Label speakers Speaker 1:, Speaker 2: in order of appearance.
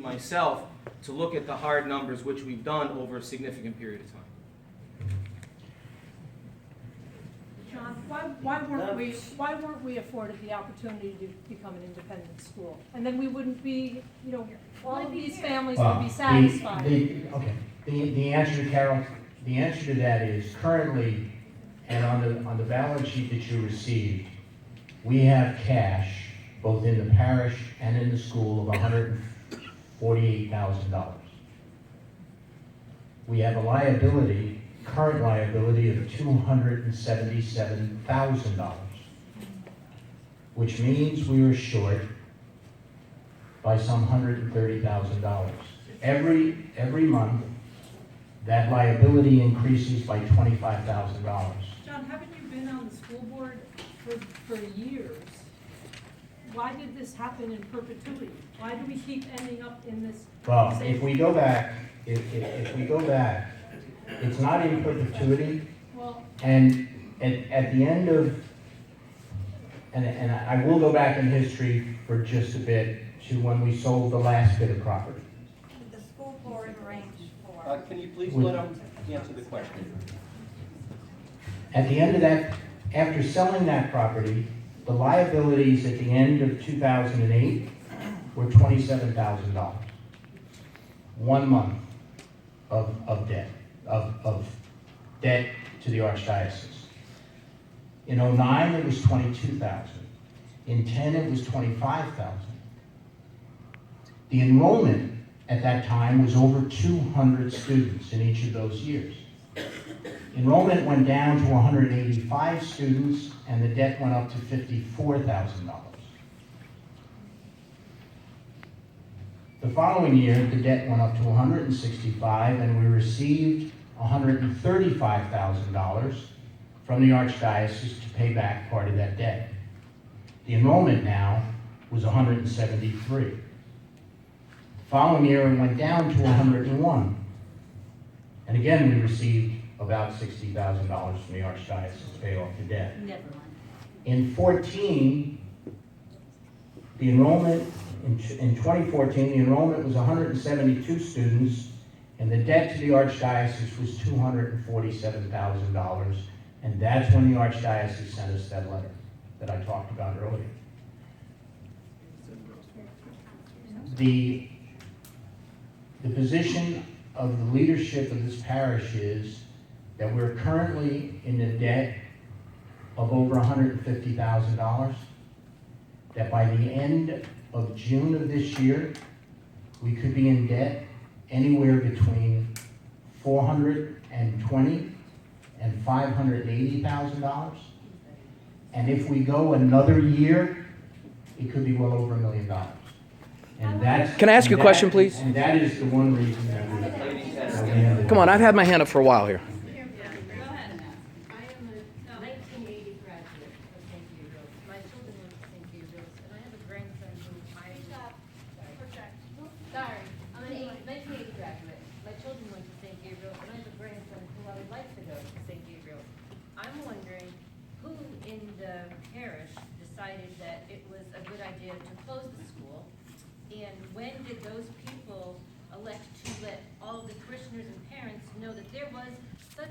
Speaker 1: opportunity myself to look at the hard numbers, which we've done over a significant period of time.
Speaker 2: John, why weren't we afforded the opportunity to become an independent school? And then we wouldn't be, all of these families would be satisfied.
Speaker 3: Okay, the answer, Carol, the answer to that is currently, and on the balance sheet that you received, we have cash, both in the parish and in the school, of $148,000. We have a liability, current liability of $277,000, which means we are short by some $130,000. Every month, that liability increases by $25,000.
Speaker 2: John, haven't you been on the school board for years? Why did this happen in perpetuity? Why do we keep ending up in this?
Speaker 3: Well, if we go back, if we go back, it's not in perpetuity,
Speaker 2: Well,
Speaker 3: and at the end of, and I will go back in history for just a bit to when we sold the last bit of property.
Speaker 4: The school board arranged for.
Speaker 5: Can you please let him answer the question?
Speaker 3: At the end of that, after selling that property, the liabilities at the end of 2008 were $27,000. 1 month of debt to the Archdiocese. In 09, it was 22,000. In 10, it was 25,000. The enrollment at that time was over 200 students in each of those years. Enrollment went down to 185 students, and the debt went up to $54,000. The following year, the debt went up to 165, and we received $135,000 from the Archdiocese to pay back part of that debt. The enrollment now was 173. The following year, it went down to 101. And again, we received about $60,000 from the Archdiocese to pay off the debt.
Speaker 4: Never mind.
Speaker 3: In 14, the enrollment, in 2014, the enrollment was 172 students, and the debt to the Archdiocese was $247,000, and that's when the Archdiocese sent us that letter that I talked about earlier. The position of the leadership of this parish is that we're currently in a debt of over $150,000, that by the end of June of this year, we could be in debt anywhere between $420,000 and $580,000. And if we go another year, it could be well over $1 million. And that's.
Speaker 6: Can I ask you a question, please?
Speaker 3: And that is the one reason that we ended.
Speaker 6: Come on, I've had my hand up for a while here.
Speaker 7: Go ahead. I am a 1980 graduate of St. Gabriel's. My children went to St. Gabriel's, and I have a grandson who Sorry, I'm an 1980 graduate. My children went to St. Gabriel's, and I have a grandson who I would like to go to St. Gabriel's. I'm wondering who in the parish decided that it was a good idea to close the school, and when did those people elect to let all the parishioners and parents know that there was